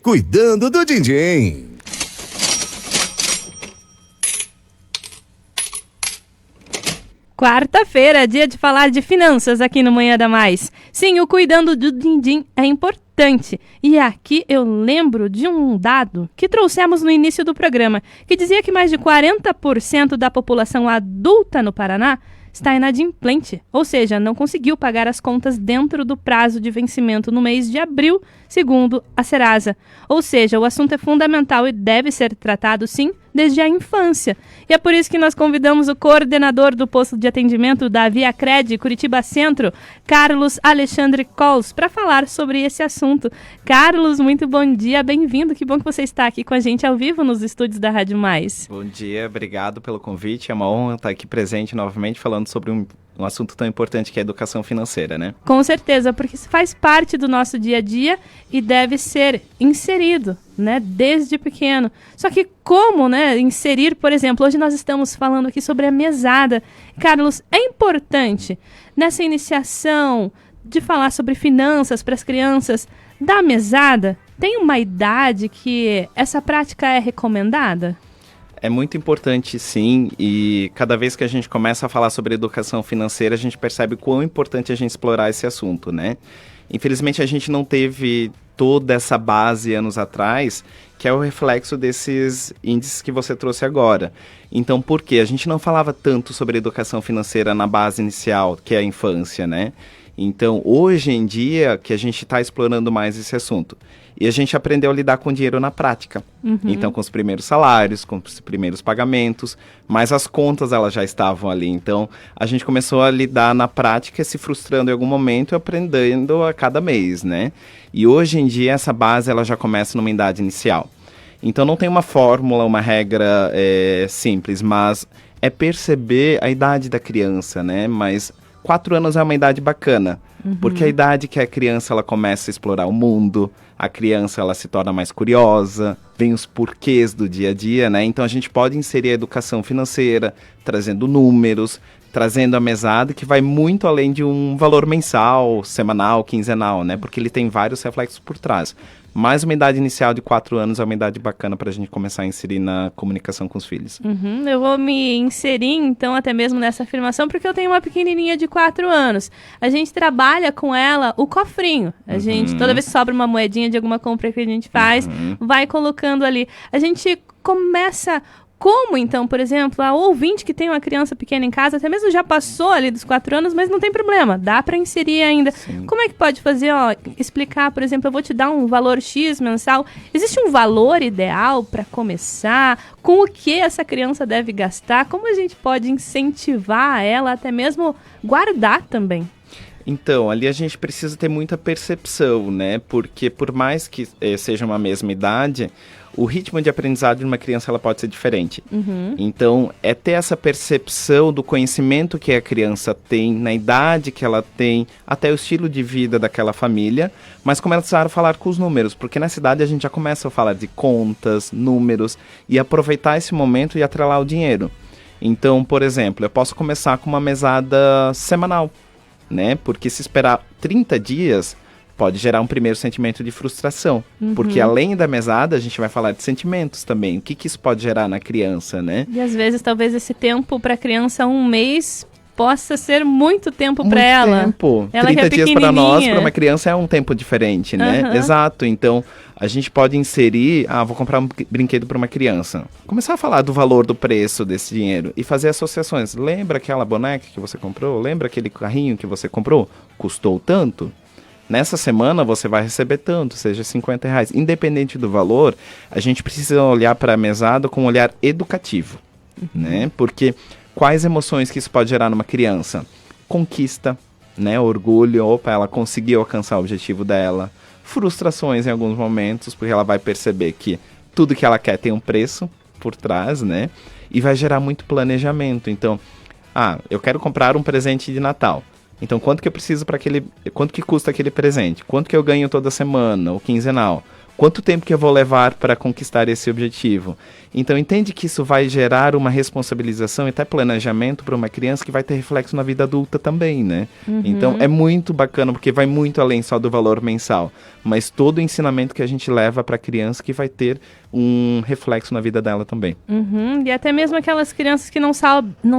Cuidando do Din-Din. Quarta-feira, dia de falar de finanças aqui no Manhã da Mais. Sim, o Cuidando do Din-Din é importante. E aqui eu lembro de um dado que trouxemos no início do programa, que dizia que mais de 40% da população adulta no Paraná está inadimplente, ou seja, não conseguiu pagar as contas dentro do prazo de vencimento no mês de abril, segundo a Serasa. Ou seja, o assunto é fundamental e deve ser tratado, sim, desde a infância. E é por isso que nós convidamos o coordenador do posto de atendimento da ViaCred Curitiba Centro, Carlos Alexandre Cols, para falar sobre esse assunto. Carlos, muito bom dia, bem-vindo, que bom que você está aqui com a gente ao vivo nos estúdios da Rádio Mais. Bom dia, obrigado pelo convite, é uma honra estar aqui presente novamente falando sobre um assunto tão importante que é a educação financeira, né? Com certeza, porque isso faz parte do nosso dia a dia e deve ser inserido, né, desde pequeno. Só que como, né, inserir, por exemplo, hoje nós estamos falando aqui sobre a mesada. Carlos, é importante nessa iniciação de falar sobre finanças para as crianças da mesada, tem uma idade que essa prática é recomendada? É muito importante, sim, e cada vez que a gente começa a falar sobre educação financeira, a gente percebe quão importante é a gente explorar esse assunto, né? Infelizmente, a gente não teve toda essa base anos atrás, que é o reflexo desses índices que você trouxe agora. Então, por quê? A gente não falava tanto sobre educação financeira na base inicial, que é a infância, né? Então, hoje em dia, que a gente está explorando mais esse assunto. E a gente aprendeu a lidar com dinheiro na prática. Então, com os primeiros salários, com os primeiros pagamentos, mas as contas elas já estavam ali. Então, a gente começou a lidar na prática, se frustrando em algum momento e aprendendo a cada mês, né? E hoje em dia, essa base ela já começa numa idade inicial. Então, não tem uma fórmula, uma regra simples, mas é perceber a idade da criança, né? Mas 4 anos é uma idade bacana, porque a idade que a criança ela começa a explorar o mundo, a criança ela se torna mais curiosa, vem os porquês do dia a dia, né? Então a gente pode inserir a educação financeira, trazendo números, trazendo a mesada, que vai muito além de um valor mensal, semanal, quinzenal, né? Porque ele tem vários reflexos por trás. Mas uma idade inicial de 4 anos é uma idade bacana para a gente começar a inserir na comunicação com os filhos. Eu vou me inserir, então, até mesmo nessa afirmação, porque eu tenho uma pequenininha de 4 anos. A gente trabalha com ela o cofrinho. A gente, toda vez que sobra uma moedinha de alguma compra que a gente faz, vai colocando ali. A gente começa... Como, então, por exemplo, a ouvinte que tem uma criança pequena em casa, até mesmo já passou ali dos 4 anos, mas não tem problema, dá para inserir ainda. Sim. Como é que pode fazer, explicar, por exemplo, eu vou te dar um valor X mensal. Existe um valor ideal para começar? Com o que essa criança deve gastar? Como a gente pode incentivar ela até mesmo guardar também? Então, ali a gente precisa ter muita percepção, né? Porque por mais que seja uma mesma idade, o ritmo de aprendizado de uma criança ela pode ser diferente. Então, é ter essa percepção do conhecimento que a criança tem, na idade que ela tem, até o estilo de vida daquela família, mas começar a falar com os números, porque nessa idade a gente já começa a falar de contas, números, e aproveitar esse momento e atrelar o dinheiro. Então, por exemplo, eu posso começar com uma mesada semanal, né? Porque se esperar 30 dias, pode gerar um primeiro sentimento de frustração. Porque além da mesada, a gente vai falar de sentimentos também. O que isso pode gerar na criança, né? E às vezes, talvez esse tempo para a criança, 1 mês, possa ser muito tempo para ela. Muito tempo. Ela 30 que é dias para nós, para uma criança, é um tempo diferente, né? Exato. Então, a gente pode inserir, vou comprar um brinquedo para uma criança. Começar a falar do valor do preço desse dinheiro e fazer associações. Lembra aquela boneca que você comprou? Lembra aquele carrinho que você comprou? Custou tanto? Nessa semana você vai receber tanto, seja R$50. Independente do valor, a gente precisa olhar para a mesada com um olhar educativo, né? Porque quais emoções que isso pode gerar numa criança? Conquista, né? Orgulho, ela conseguiu alcançar o objetivo dela. Frustrações em alguns momentos, porque ela vai perceber que tudo que ela quer tem um preço por trás, né? E vai gerar muito planejamento. Então, eu quero comprar um presente de Natal. Então, quanto que eu preciso quanto que custa aquele presente? Quanto que eu ganho toda semana, ou quinzenal? Quanto tempo que eu vou levar para conquistar esse objetivo? Então, entende que isso vai gerar uma responsabilização e até planejamento para uma criança que vai ter reflexo na vida adulta também, né? Então, é muito bacana, porque vai muito além só do valor mensal, mas todo o ensinamento que a gente leva para a criança que vai ter um reflexo na vida dela também. E até mesmo aquelas crianças que não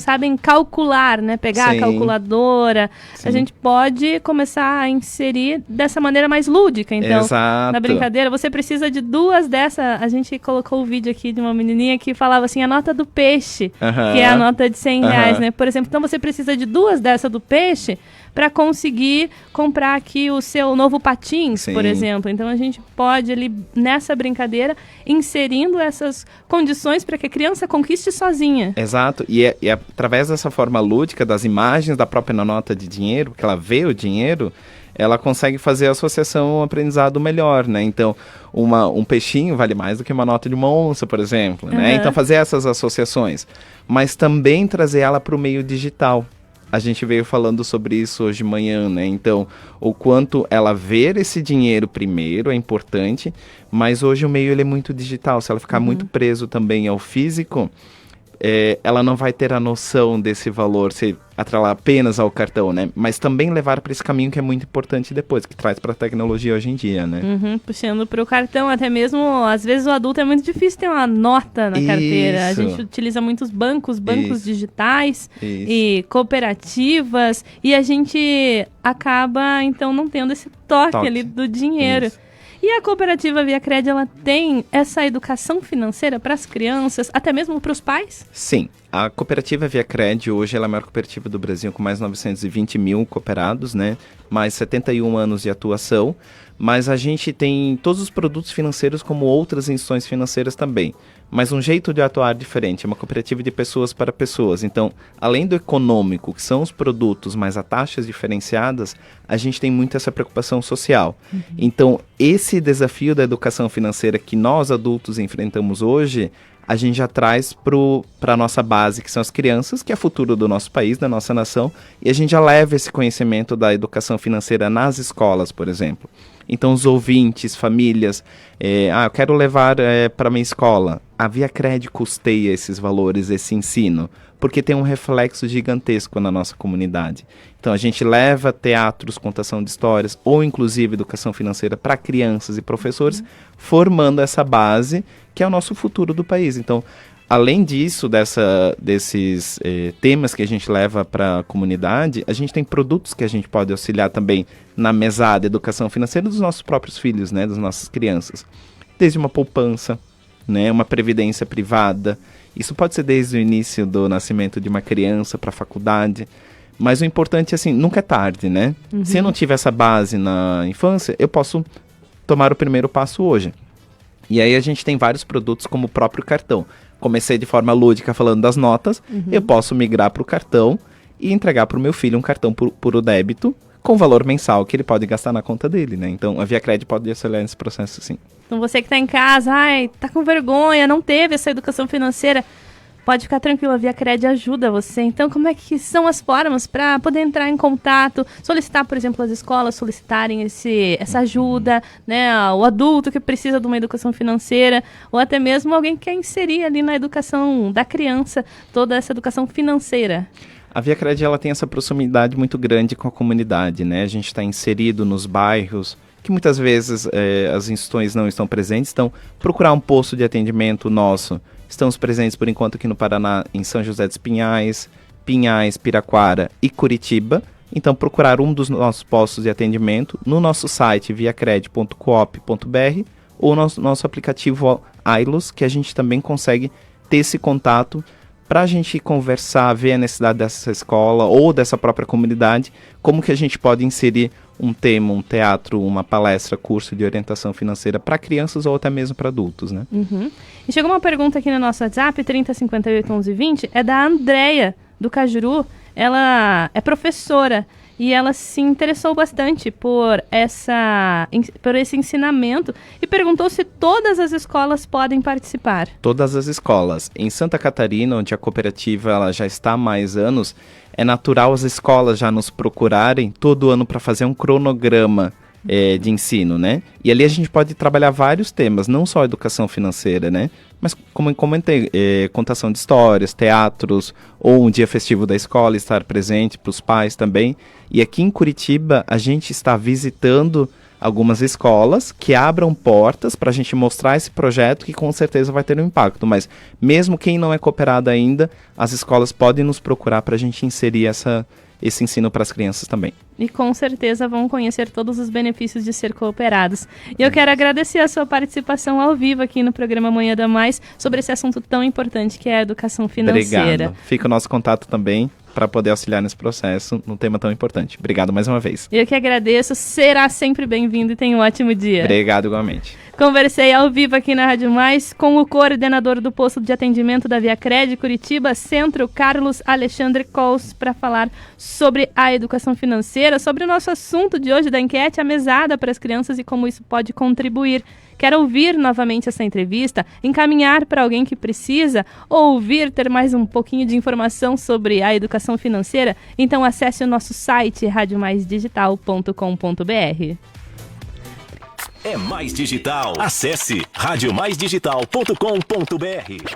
sabem calcular, né? Pegar Sim. a calculadora. Sim. A gente pode começar a inserir dessa maneira mais lúdica. Então, Exato. na brincadeira, você precisa de 2 dessas. A gente colocou o vídeo aqui de uma menininha que falava assim, a nota do peixe, Aham. que é a nota de R$100, Aham. né? Por exemplo, então você precisa de 2 dessas do peixe para conseguir comprar aqui o seu novo patins, Sim. por exemplo. Então a gente pode ali nessa brincadeira inserindo essas condições para que a criança conquiste sozinha. Exato, e é através dessa forma lúdica, das imagens da própria nota de dinheiro, que ela vê o dinheiro, ela consegue fazer a associação um aprendizado melhor, né? Então, um peixinho vale mais do que uma nota de uma onça, por exemplo, né? Então, fazer essas associações, mas também trazer ela para o meio digital. A gente veio falando sobre isso hoje de manhã, né? Então, o quanto ela ver esse dinheiro primeiro é importante, mas hoje o meio ele é muito digital. Se ela ficar muito preso também ao físico, ela não vai ter a noção desse valor, se atrelar apenas ao cartão, né? Mas também levar para esse caminho que é muito importante depois, que traz para a tecnologia hoje em dia, né? Puxando para o cartão, até mesmo, às vezes o adulto é muito difícil ter uma nota na carteira. A Isso. gente utiliza muitos bancos Isso. digitais Isso. e cooperativas, e a gente acaba, então, não tendo esse toque ali do dinheiro. Isso. E a cooperativa ViaCred, ela tem essa educação financeira para as crianças, até mesmo para os pais? Sim, a cooperativa ViaCred hoje ela é a maior cooperativa do Brasil, com mais de 920 mil cooperados, né? Mais 71 anos de atuação, mas a gente tem todos os produtos financeiros como outras instituições financeiras também, mas um jeito de atuar diferente, é uma cooperativa de pessoas para pessoas. Então, além do econômico, que são os produtos, mais a taxas diferenciadas, a gente tem muito essa preocupação social. Então, esse desafio da educação financeira que nós adultos enfrentamos hoje, a gente já traz para a nossa base, que são as crianças, que é o futuro do nosso país, da nossa nação, e a gente já leva esse conhecimento da educação financeira nas escolas, por exemplo. Então, os ouvintes, famílias, eu quero levar para minha escola. A ViaCred custeia esses valores, esse ensino, porque tem um reflexo gigantesco na nossa comunidade. Então, a gente leva teatros, contação de histórias, ou inclusive educação financeira para crianças e professores, formando essa base, que é o nosso futuro do país. Então, além disso, desses temas que a gente leva para a comunidade, a gente tem produtos que a gente pode auxiliar também na mesada educação financeira dos nossos próprios filhos, né, das nossas crianças. Desde uma poupança, né, uma previdência privada. Isso pode ser desde o início do nascimento de uma criança para a faculdade. Mas o importante, assim, nunca é tarde, né? Se eu não tiver essa base na infância, eu posso tomar o primeiro passo hoje. E aí a gente tem vários produtos como o próprio cartão. Comecei de forma lúdica falando das notas, eu posso migrar para o cartão e entregar para o meu filho um cartão por débito com valor mensal que ele pode gastar na conta dele, né? Então a ViaCred pode acelerar esse processo, sim. Então você que está em casa, tá com vergonha, não teve essa educação financeira, pode ficar tranquilo, a ViaCred ajuda você. Então, como é que são as formas para poder entrar em contato, solicitar, por exemplo, as escolas solicitarem essa ajuda, né? O adulto que precisa de uma educação financeira, ou até mesmo alguém que quer inserir ali na educação da criança toda essa educação financeira. A ViaCred ela tem essa proximidade muito grande com a comunidade, né? A gente está inserido nos bairros, que muitas vezes as instituições não estão presentes, então procurar um posto de atendimento nosso. Estamos presentes por enquanto aqui no Paraná, em São José dos Pinhais, Piraquara e Curitiba. Então procurar um dos nossos postos de atendimento no nosso site viacred.coop.br ou nosso aplicativo Ailos, que a gente também consegue ter esse contato para a gente conversar, ver a necessidade dessa escola ou dessa própria comunidade, como que a gente pode inserir um tema, um teatro, uma palestra, curso de orientação financeira para crianças ou até mesmo para adultos, né? E chegou uma pergunta aqui no nosso WhatsApp, 30581120, é da Andréia, do Cajuru. Ela é professora e ela se interessou bastante por esse ensinamento e perguntou se todas as escolas podem participar. Todas as escolas. Em Santa Catarina, onde a cooperativa ela já está há mais anos, é natural as escolas já nos procurarem todo ano para fazer um cronograma de ensino, né? E ali a gente pode trabalhar vários temas, não só educação financeira, né? Mas como eu comentei, contação de histórias, teatros, ou um dia festivo da escola, estar presente para os pais também. E aqui em Curitiba a gente está visitando algumas escolas que abram portas para a gente mostrar esse projeto que com certeza vai ter um impacto. Mas mesmo quem não é cooperado ainda, as escolas podem nos procurar para a gente inserir esse ensino para as crianças também. E com certeza vão conhecer todos os benefícios de ser cooperados. E eu quero agradecer a sua participação ao vivo aqui no programa Manhã da Mais sobre esse assunto tão importante que é a educação financeira. Obrigado. Fica o nosso contato também para poder auxiliar nesse processo, num tema tão importante. Obrigado mais uma vez. Eu que agradeço, será sempre bem-vindo e tenha um ótimo dia. Obrigado igualmente. Conversei ao vivo aqui na Rádio Mais com o coordenador do posto de atendimento da ViaCred Curitiba Centro, Carlos Alexandre Cols, para falar sobre a educação financeira, sobre o nosso assunto de hoje da enquete, a mesada para as crianças e como isso pode contribuir. Quer ouvir novamente essa entrevista, encaminhar para alguém que precisa, ou ouvir, ter mais um pouquinho de informação sobre a educação financeira? Então acesse o nosso site radiomaisdigital.com.br. É Mais Digital. Acesse radiomaisdigital.com.br.